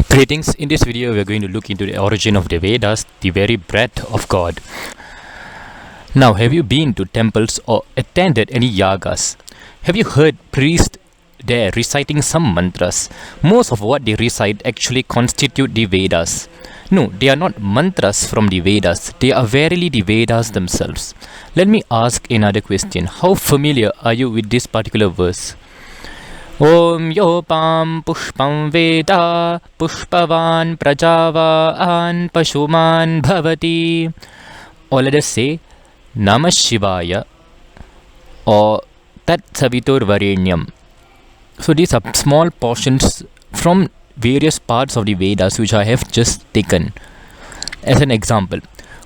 Greetings. In this video, we are going to look into the origin of the Vedas, the very breath of God. Now, have you been to temples or attended any yagas? Have you heard priests there reciting some mantras? Most of what they recite actually constitute the Vedas. No, they are not mantras from the Vedas. They are verily the Vedas themselves. Let me ask another question. How familiar are you with this particular verse? Om Yopam Pushpam Veda Pushpavan Prajavaan Pashuman Bhavati. Or let us say Namah Shivaya or Tat Savitur Varenyam. So these are small portions from various parts of the Vedas which I have just taken. As an example,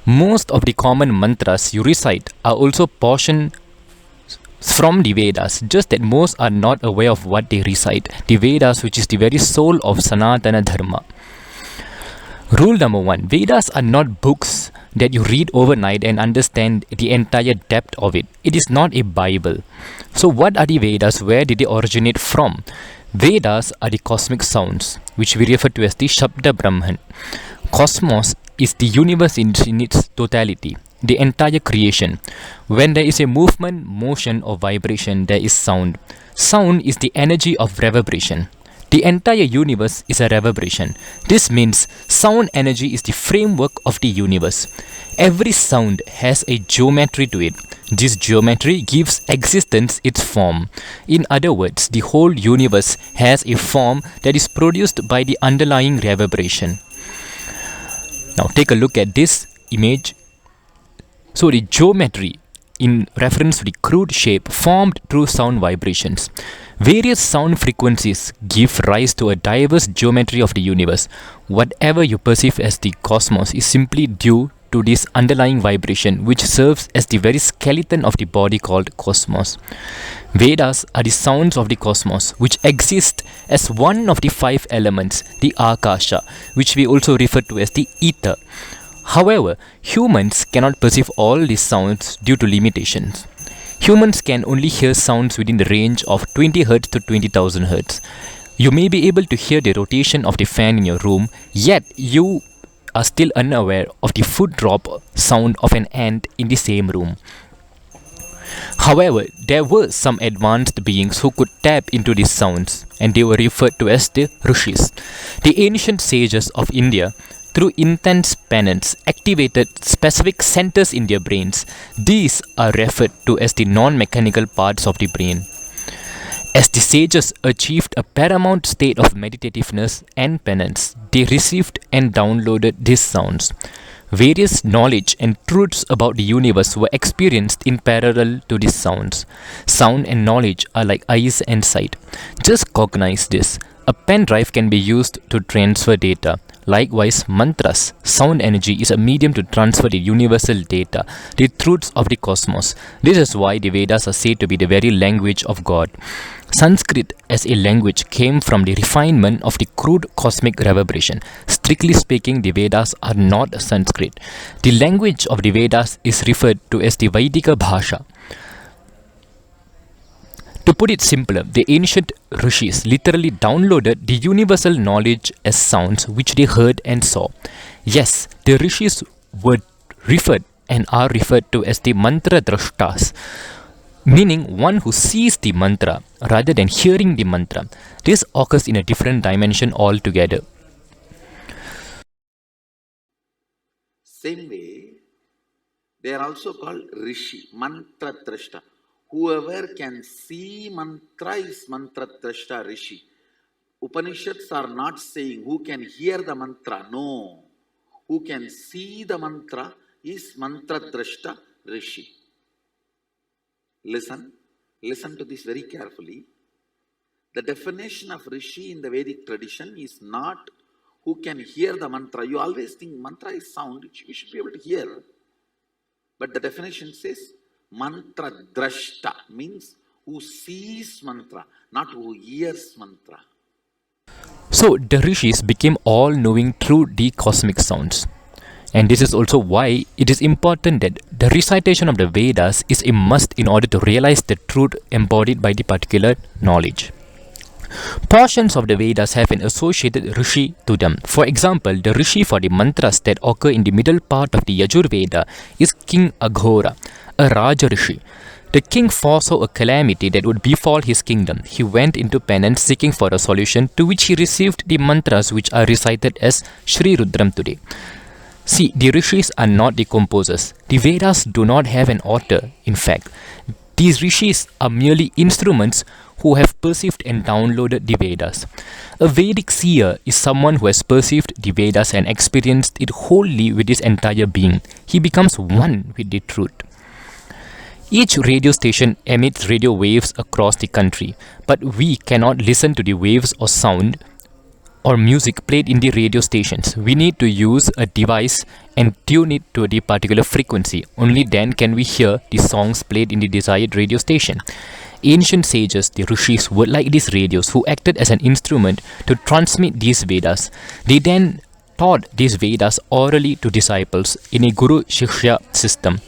most of the common mantras you recite are also portions from the Vedas, just that most are not aware of what they recite. The Vedas, which is the very soul of Sanatana Dharma. Rule number 1. Vedas are not books that you read overnight and understand the entire depth of it. It is not a Bible. So what are the Vedas? Where did they originate from? Vedas are the cosmic sounds, which we refer to as the Shabda Brahman. Cosmos is the universe in its totality, the entire creation. When there is a movement, motion or vibration, there is sound. Sound is the energy of reverberation. The entire universe is a reverberation. This means sound energy is the framework of the universe. Every sound has a geometry to it. This geometry gives existence its form. In other words, the whole universe has a form that is produced by the underlying reverberation. Now take a look at this image. So the geometry in reference to the crude shape formed through sound vibrations. Various sound frequencies give rise to a diverse geometry of the universe. Whatever you perceive as the cosmos is simply due to this underlying vibration, which serves as the very skeleton of the body called cosmos. Vedas are the sounds of the cosmos, which exist as one of the 5 elements, the Akasha, which we also refer to as the ether. However, humans cannot perceive all these sounds due to limitations. Humans can only hear sounds within the range of 20 Hz to 20,000 Hz. You may be able to hear the rotation of the fan in your room, yet you are still unaware of the foot drop sound of an ant in the same room. However, there were some advanced beings who could tap into these sounds, and they were referred to as the Rishis. The ancient sages of India, through intense penance, activated specific centers in their brains. These are referred to as the non-mechanical parts of the brain. As the sages achieved a paramount state of meditativeness and penance, they received and downloaded these sounds. Various knowledge and truths about the universe were experienced in parallel to these sounds. Sound and knowledge are like eyes and sight. Just cognize this. A pen drive can be used to transfer data. Likewise, mantras, sound energy, is a medium to transfer the universal data, the truths of the cosmos. This is why the Vedas are said to be the very language of God. Sanskrit as a language came from the refinement of the crude cosmic reverberation. Strictly speaking, the Vedas are not Sanskrit. The language of the Vedas is referred to as the Vaidika Bhasha. To put it simpler, the ancient rishis literally downloaded the universal knowledge as sounds which they heard and saw. Yes, the rishis were referred and are referred to as the mantra drashtas, meaning one who sees the mantra rather than hearing the mantra. This occurs in a different dimension altogether. Same way, they are also called rishi, mantra drashta. Whoever can see mantra is mantra drashta rishi. Upanishads are not saying who can hear the mantra. No. Who can see the mantra is mantra drashta rishi. Listen to this very carefully. The definition of rishi in the Vedic tradition is not who can hear the mantra. You always think mantra is sound, which you should be able to hear. But the definition says mantra drashta, means who sees mantra, not who hears mantra. So the rishis became all-knowing through the cosmic sounds. And this is also why it is important that the recitation of the Vedas is a must in order to realize the truth embodied by the particular knowledge. Portions of the Vedas have an associated rishi to them. For example, the rishi for the mantras that occur in the middle part of the Yajurveda is King Aghora, a Raja rishi. The king foresaw a calamity that would befall his kingdom. He went into penance seeking for a solution, to which he received the mantras which are recited as Sri Rudram today. See, the rishis are not the composers. The Vedas do not have an author, in fact. These rishis are merely instruments who have perceived and downloaded the Vedas. A Vedic seer is someone who has perceived the Vedas and experienced it wholly with his entire being. He becomes one with the truth. Each radio station emits radio waves across the country, but we cannot listen to the waves or sound or music played in the radio stations. We need to use a device and tune it to the particular frequency. Only then can we hear the songs played in the desired radio station. Ancient sages, the rishis, were like these radios who acted as an instrument to transmit these Vedas. They then taught these Vedas orally to disciples in a Guru-Shishya system.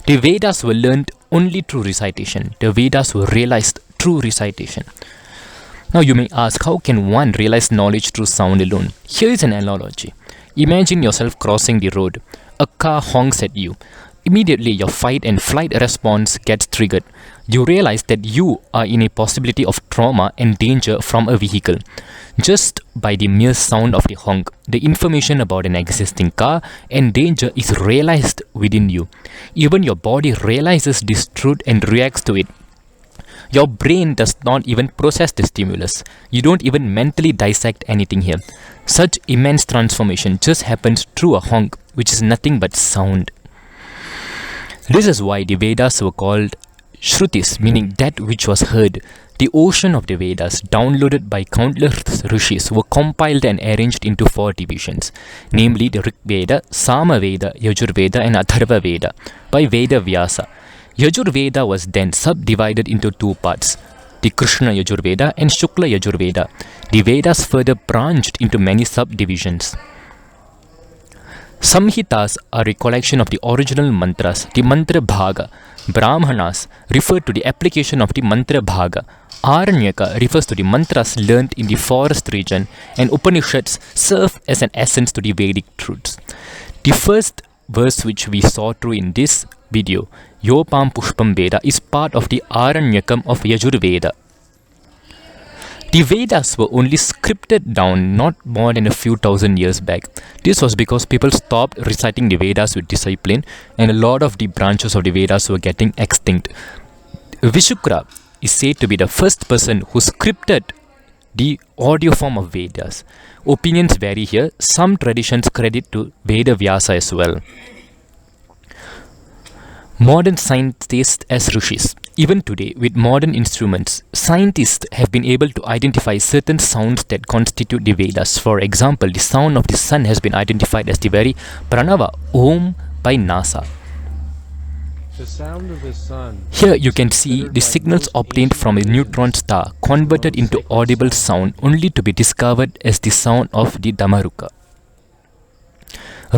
The Vedas were learned only through recitation. The Vedas were realized through recitation. Now you may ask, how can one realize knowledge through sound alone? Here is an analogy. Imagine yourself crossing the road. A car honks at you. Immediately your fight and flight response gets triggered. You realize that you are in a possibility of trauma and danger from a vehicle. Just by the mere sound of the honk, the information about an existing car and danger is realized within you. Even your body realizes this truth and reacts to it. Your brain does not even process the stimulus. You don't even mentally dissect anything here. Such immense transformation just happens through a honk, which is nothing but sound. This is why the Vedas were called Shrutis, meaning that which was heard. The ocean of the Vedas, downloaded by countless rishis, were compiled and arranged into 4 divisions, namely the Rig Veda, Sama Veda, Yajurveda and Atharva Veda, by Veda Vyasa. Yajurveda was then subdivided into 2 parts, the Krishna Yajurveda and Shukla Yajurveda. The Vedas further branched into many subdivisions. Samhitas are a collection of the original mantras, the mantra bhaga. Brahmanas refer to the application of the mantra bhaga. Aranyaka refers to the mantras learnt in the forest region, and Upanishads serve as an essence to the Vedic truths. The first verse which we saw through in this video, Yopam Pushpam Veda, is part of the Aranyakam of Yajurveda. The Vedas were only scripted down not more than a few thousand years back. This was because people stopped reciting the Vedas with discipline, and a lot of the branches of the Vedas were getting extinct. Vishukra is said to be the first person who scripted the audio form of Vedas. Opinions vary here. Some traditions credit to Veda Vyasa as well. Modern scientists as rishis. Even today, with modern instruments, scientists have been able to identify certain sounds that constitute the Vedas. For example, the sound of the sun has been identified as the very Pranava Om by NASA. The sound of the sun. Here you can see the signals obtained from a neutron star converted into audible sound, only to be discovered as the sound of the Damaruka.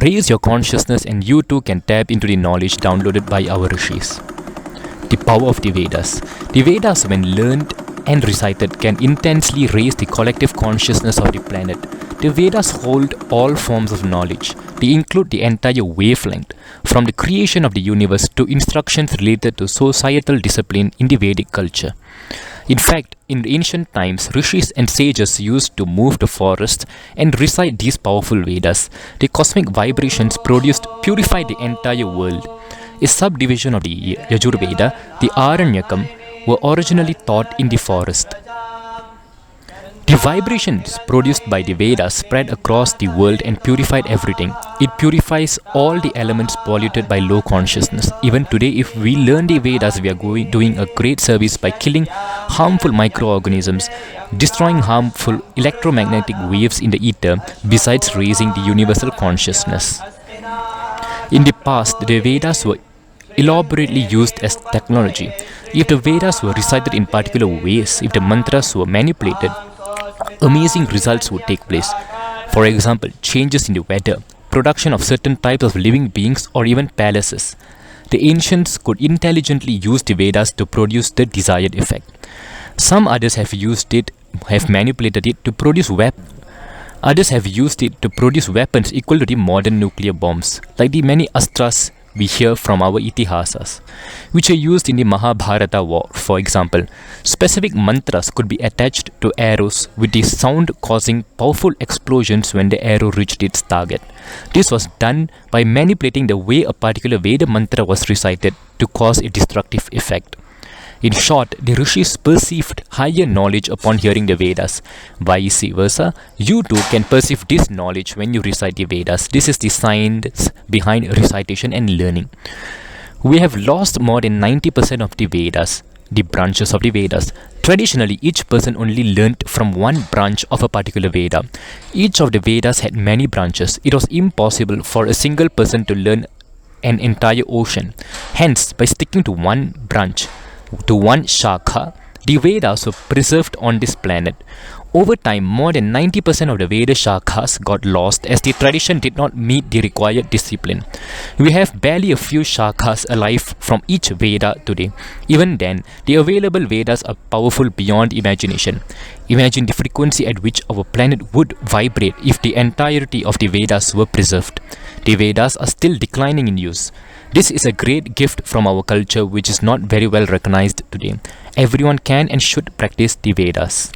Raise your consciousness and you too can tap into the knowledge downloaded by our rishis. The power of the Vedas. The Vedas, when learned and recited, can intensely raise the collective consciousness of the planet. The Vedas hold all forms of knowledge. They include the entire wavelength, from the creation of the universe to instructions related to societal discipline in the Vedic culture. In fact, in ancient times, rishis and sages used to move the forest and recite these powerful Vedas. The cosmic vibrations produced purified the entire world. A subdivision of the Yajurveda, the Aranyakam, were originally taught in the forest. The vibrations produced by the Vedas spread across the world and purified everything. It purifies all the elements polluted by low consciousness. Even today, if we learn the Vedas, we are doing a great service by killing harmful microorganisms, destroying harmful electromagnetic waves in the ether, besides raising the universal consciousness. In the past, the Vedas were elaborately used as technology. If the Vedas were recited in particular ways, if the mantras were manipulated, amazing results would take place. For example, changes in the weather, production of certain types of living beings, or even palaces. The ancients could intelligently use the Vedas to produce the desired effect. Some others have manipulated it to produce weapons. Others have used it to produce weapons equal to the modern nuclear bombs, like the many astras we hear from our itihasas, which are used in the Mahabharata war. For example, specific mantras could be attached to arrows with the sound causing powerful explosions when the arrow reached its target. This was done by manipulating the way a particular Veda mantra was recited to cause a destructive effect. In short, the rishis perceived higher knowledge upon hearing the Vedas. Vice versa, you too can perceive this knowledge when you recite the Vedas. This is the science behind recitation and learning. We have lost more than 90% of the Vedas, the branches of the Vedas. Traditionally, each person only learnt from one branch of a particular Veda. Each of the Vedas had many branches. It was impossible for a single person to learn an entire ocean. Hence, by sticking to one branch, to one shakha, the Vedas were preserved on this planet. Over time, more than 90% of the Veda shakhas got lost as the tradition did not meet the required discipline. We have barely a few shakhas alive from each Veda today. Even then, the available Vedas are powerful beyond imagination. Imagine the frequency at which our planet would vibrate if the entirety of the Vedas were preserved. The Vedas are still declining in use. This is a great gift from our culture which is not very well recognized today. Everyone can and should practice the Vedas.